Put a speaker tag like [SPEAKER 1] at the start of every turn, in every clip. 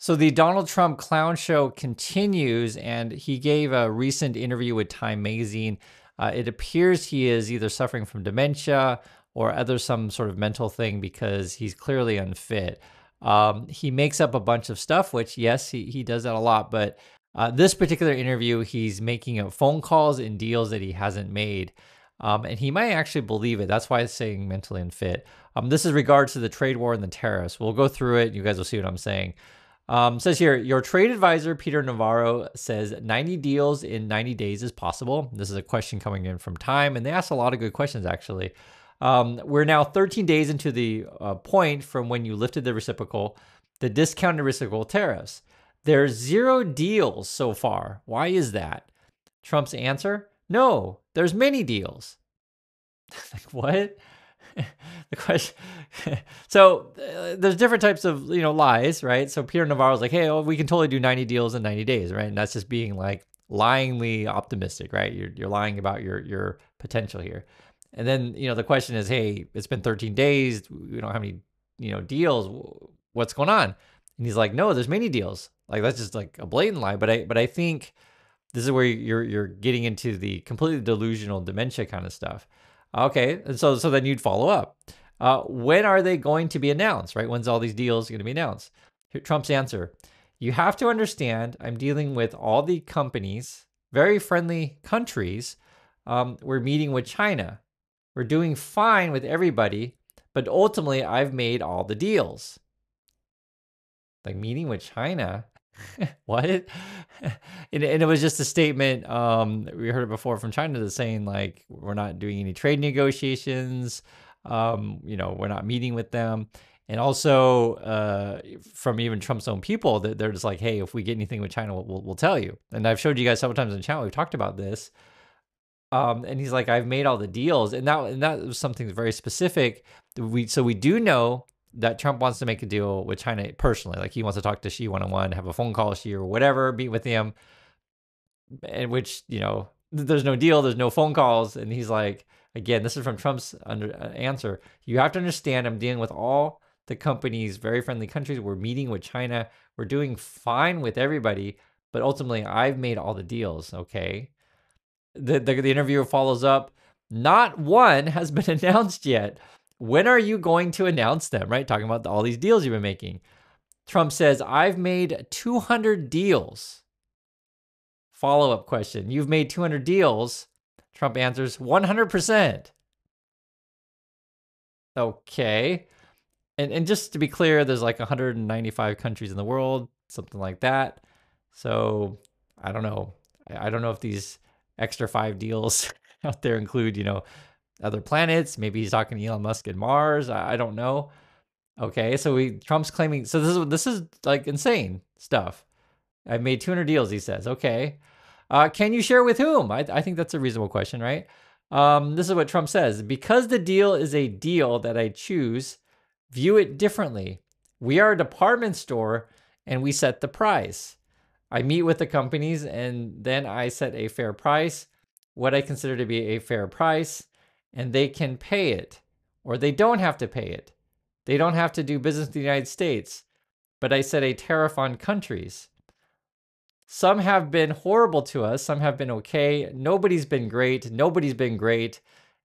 [SPEAKER 1] So the Donald Trump clown show continues, and he gave a recent interview with Time Magazine. It appears he is either suffering from dementia or other some sort of mental thing because he's clearly unfit. He makes up a bunch of stuff, which yes, he does that a lot. But this particular interview, he's making up phone calls and deals that he hasn't made. And he might actually believe it. That's why it's saying mentally unfit. This is regards to the trade war and the tariffs. We'll go through it. You guys will see what I'm saying. Says here, your trade advisor, Peter Navarro, says 90 deals in 90 days is possible. This is a question coming in from Time, and they asked a lot of good questions, actually. We're now 13 days into the point from when you lifted the discounted reciprocal tariffs. There's 0 deals so far. Why is that? Trump's answer, no, there's many deals. Like, what? The question. So there's different types of lies, right? So Peter Navarro's like, hey, we can totally do 90 deals in 90 days, right? And that's just being like lyingly optimistic, right? You're lying about your potential here. And then the question is, hey, it's been 13 days. We don't have any deals. What's going on? And he's like, no, there's many deals. Like, that's just like a blatant lie. But I think this is where you're getting into the completely delusional dementia kind of stuff. Okay, and so then you'd follow up. When are they going to be announced, right? When's all these deals going to be announced? Here, Trump's answer, you have to understand I'm dealing with all the companies, very friendly countries. We're meeting with China. We're doing fine with everybody, but ultimately I've made all the deals. Like, meeting with China? What? And it was just a statement. We heard it before from China that's saying like, we're not doing any trade negotiations. We're not meeting with them. And also from even Trump's own people, that they're just like, hey, if we get anything with China, we'll tell you. And I've showed you guys several times in the channel. We've talked about this. And he's like, I've made all the deals. And that was something very specific. So we do know that Trump wants to make a deal with China personally. Like, he wants to talk to Xi one-on-one, have a phone call with Xi or whatever, meet with him. And which, there's no deal, there's no phone calls. And he's like, again, this is from Trump's answer. You have to understand I'm dealing with all the companies, very friendly countries. We're meeting with China. We're doing fine with everybody. But ultimately, I've made all the deals, okay? The interviewer follows up. Not one has been announced yet. When are you going to announce them, right? Talking about all these deals you've been making. Trump says, I've made 200 deals. Follow-up question. You've made 200 deals. Trump answers, 100%. Okay. And just to be clear, there's like 195 countries in the world, something like that. So I don't know. I don't know if these extra 5 deals out there include, other planets. Maybe he's talking to Elon Musk and Mars. I don't know. Okay, so Trump's claiming. So this is like insane stuff. I've made 200 deals, he says. Okay, can you share with whom? I think that's a reasonable question, right? This is what Trump says: because the deal is a deal that I choose, view it differently. We are a department store, and we set the price. I meet with the companies, and then I set a fair price, what I consider to be a fair price. And they can pay it, or they don't have to pay it. They don't have to do business in the United States, but I set a tariff on countries. Some have been horrible to us. Some have been okay. Nobody's been great. Nobody's been great.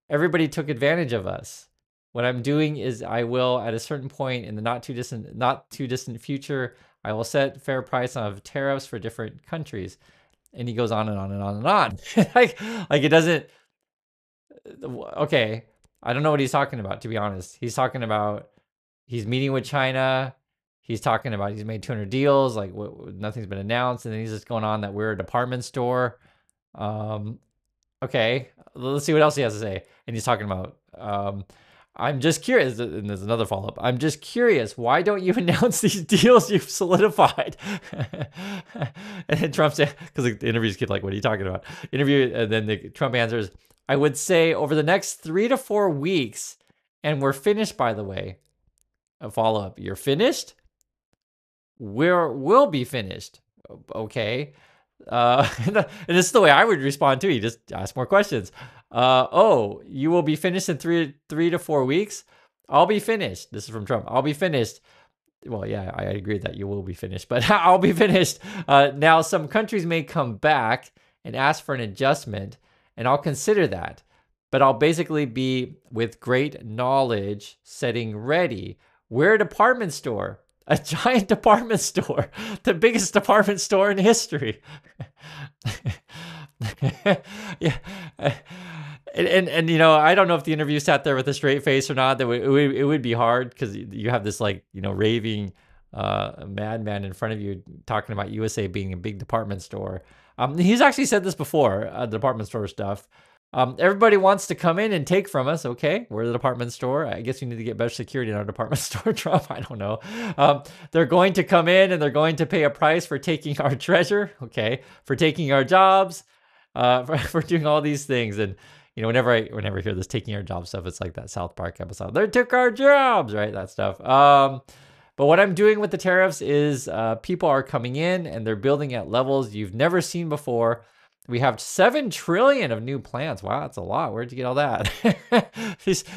[SPEAKER 1] Everybody took advantage of us. What I'm doing is I will, at a certain point in the not too distant future, I will set fair price of tariffs for different countries. And he goes on and on and on and on. like it doesn't. Okay, I don't know what he's talking about, to be honest. He's talking about he's meeting with China. He's talking about he's made 200 deals, like nothing's been announced, and then he's just going on that we're a department store. Okay, let's see what else he has to say. And he's talking about I'm just curious, and there's another follow-up. I'm just curious, why don't you announce these deals you've solidified? And then Trump said, because the interviews keep like, what are you talking about? And then Trump answers, I would say over the next 3 to 4 weeks, and we're finished, by the way. A follow-up, you're finished? We'll be finished. Okay. And this is the way I would respond too. You just ask more questions. Oh, you will be finished in three to 4 weeks? I'll be finished. This is from Trump. I'll be finished Well, yeah, I agree that you will be finished, but I'll be finished. Now, some countries may come back and ask for an adjustment, and I'll consider that. But I'll basically be with great knowledge, setting ready. We're a department store, a giant department store, the biggest department store in history. Yeah. And you know, I don't know if the interview sat there with a straight face or not. That it would be hard because you have this, like, you know, raving madman in front of you talking about USA being a big department store. He's actually said this before, department store stuff. Everybody wants to come in and take from us. Okay, we're the department store. I guess you need to get better security in our department store, Trump. I don't know. They're going to come in and they're going to pay a price for taking our treasure. Okay, for taking our jobs, for doing all these things. And you know, whenever I hear this taking our job stuff, it's like that South Park episode. They took our jobs, right? That stuff. But what I'm doing with the tariffs is people are coming in and they're building at levels you've never seen before. We have 7 trillion of new plants. Wow, that's a lot. Where'd you get all that?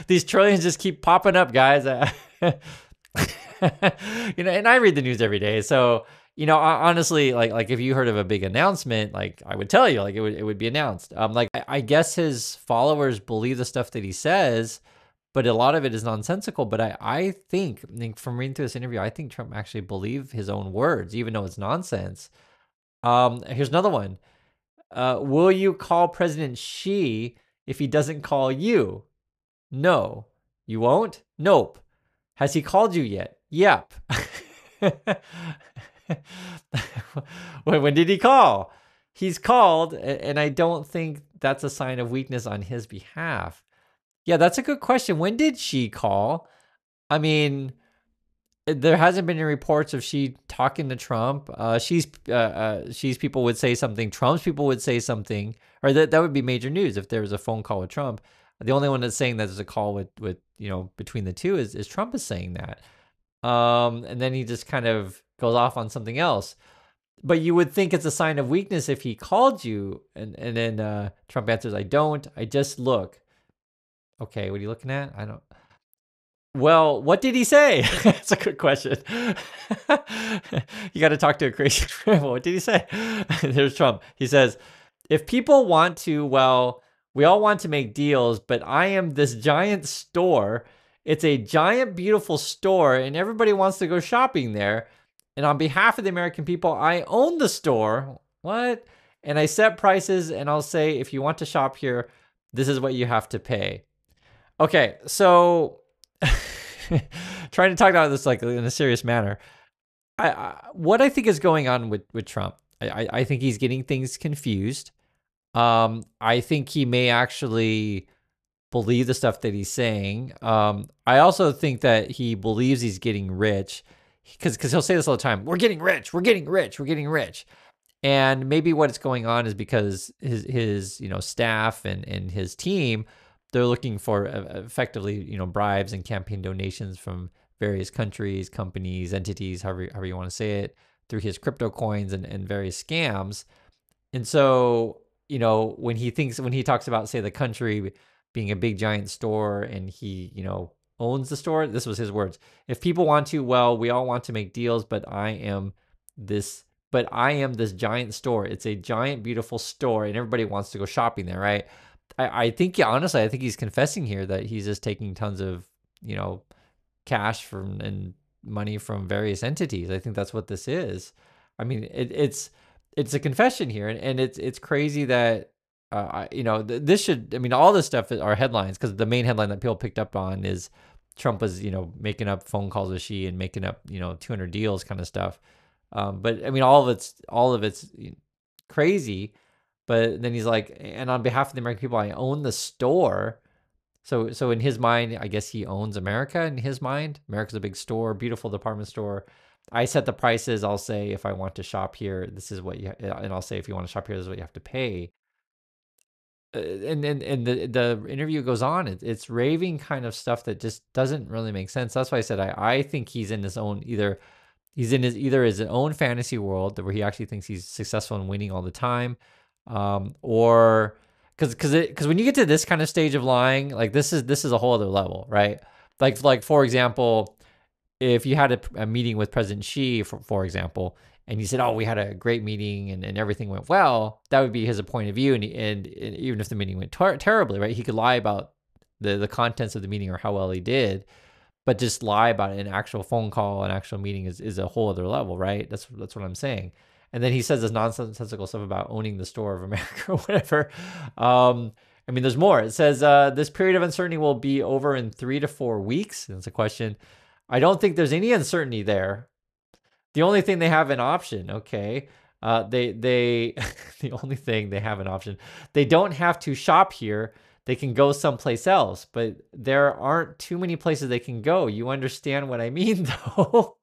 [SPEAKER 1] these trillions just keep popping up, guys. You know, and I read the news every day, so you know, honestly, like if you heard of a big announcement, like I would tell you, like it would be announced. Like I guess his followers believe the stuff that he says, but a lot of it is nonsensical. But I think from reading through this interview, I think Trump actually believed his own words, even though it's nonsense. Here's another one. Will you call President Xi if he doesn't call you? No. You won't? Nope. Has he called you yet? Yep. When did he call? He's called, and I don't think that's a sign of weakness on his behalf. Yeah, that's a good question. When did Xi call? I mean, there hasn't been any reports of Xi talking to Trump. Xi's people would say something. Trump's people would say something, or that would be major news if there was a phone call with Trump. The only one that's saying that there's a call with you know, between the two is Trump is saying that. And then he just kind of goes off on something else. But you would think it's a sign of weakness if he called you, and then Trump answers, "I don't. I just look." Okay, what are you looking at? I don't. Well, what did he say? That's a good question. You got to talk to a crazy friend. What did he say? There's Trump. He says, if people want to, well, we all want to make deals, but I am this giant store. It's a giant, beautiful store, and everybody wants to go shopping there. And on behalf of the American people, I own the store. What? And I set prices, and I'll say, if you want to shop here, this is what you have to pay. Okay, so trying to talk about this like in a serious manner. What I think is going on with Trump, I think he's getting things confused. I think he may actually believe the stuff that he's saying. I also think that he believes he's getting rich because he'll say this all the time. We're getting rich. We're getting rich. We're getting rich. And maybe what's going on is because his you know, staff and his team, they're looking for effectively, you know, bribes and campaign donations from various countries, companies, entities, however you want to say it, through his crypto coins and various scams. And so, you know, when he talks about, say, the country being a big giant store and he, you know, owns the store, this was his words. If people want to, well, we all want to make deals, but I am this giant store. It's a giant, beautiful store, and everybody wants to go shopping there, right? I think, yeah, honestly, I think he's confessing here that he's just taking tons of, you know, cash from and money from various entities. I think that's what this is. I mean, it's a confession here, and it's crazy that you know, this should, I mean, all this stuff are headlines, because the main headline that people picked up on is Trump was, you know, making up phone calls with Xi and making up, you know, 200 deals kind of stuff. But I mean, all of it's crazy. But then he's like, and on behalf of the American people, I own the store. So in his mind, I guess he owns America. In his mind, America's a big store, beautiful department store. I set the prices. I'll say, if I want to shop here, this is what you, and I'll say, if you want to shop here, this is what you have to pay. And the interview goes on. It's raving kind of stuff that just doesn't really make sense. That's why I said I think he's in his own, he's in his own fantasy world where he actually thinks he's successful and winning all the time. Or because when you get to this kind of stage of lying, like this is a whole other level, right? Like for example, if you had a meeting with President Xi, for example, and he said, "Oh, we had a great meeting and everything went well," that would be his point of view. And even if the meeting went terribly, right, he could lie about the contents of the meeting or how well he did, but just lie about it. An actual phone call, an actual meeting is a whole other level, right? That's what I'm saying. And then he says this nonsensical stuff about owning the store of America or whatever. I mean, there's more. It says this period of uncertainty will be over in 3 to 4 weeks. That's a question. I don't think there's any uncertainty there. The only thing they have an option, okay. They the only thing they have an option. They don't have to shop here. They can go someplace else, but there aren't too many places they can go. You understand what I mean, though?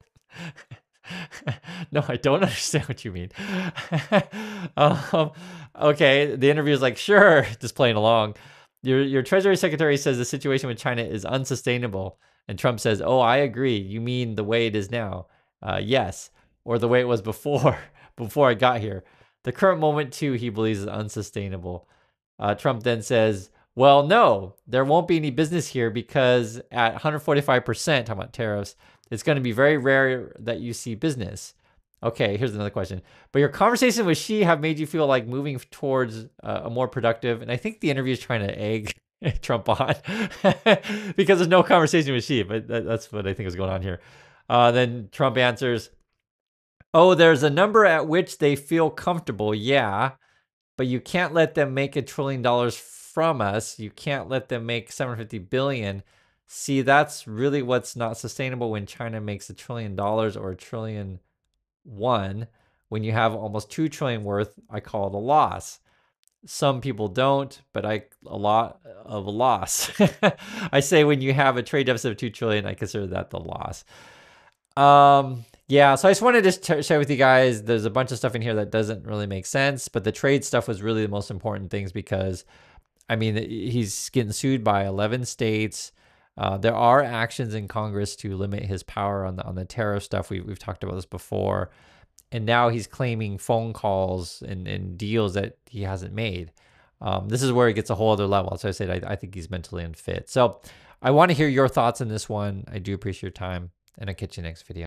[SPEAKER 1] No, I don't understand what you mean. Okay, the interview is like, sure, just playing along. Your Treasury Secretary says the situation with China is unsustainable, and Trump says, "Oh, I agree. You mean the way it is now? Yes, or the way it was before before I got here. The current moment too, he believes, is unsustainable." Trump then says, "Well, no, there won't be any business here because at 145%, talking about tariffs, it's going to be very rare that you see business." Okay, here's another question. But your conversation with Xi have made you feel like moving towards a more productive, and I think the interview is trying to egg Trump on because there's no conversation with Xi, but that's what I think is going on here. Then Trump answers, "Oh, there's a number at which they feel comfortable, yeah, but you can't let them make $1 trillion from us. You can't let them make 750 billion. See, that's really what's not sustainable when China makes $1 trillion or $1 trillion. When you have almost 2 trillion worth, I call it a loss. Some people don't, but a lot of a loss. I say when you have a trade deficit of 2 trillion, I consider that the loss." Yeah, so I just wanted to share with you guys, there's a bunch of stuff in here that doesn't really make sense, but the trade stuff was really the most important things because, I mean, he's getting sued by 11 states. There are actions in Congress to limit his power on the tariff stuff. We've talked about this before. And now he's claiming phone calls and deals that he hasn't made. This is where it gets a whole other level. So I said, I think he's mentally unfit. So I want to hear your thoughts on this one. I do appreciate your time, and I'll catch you next video.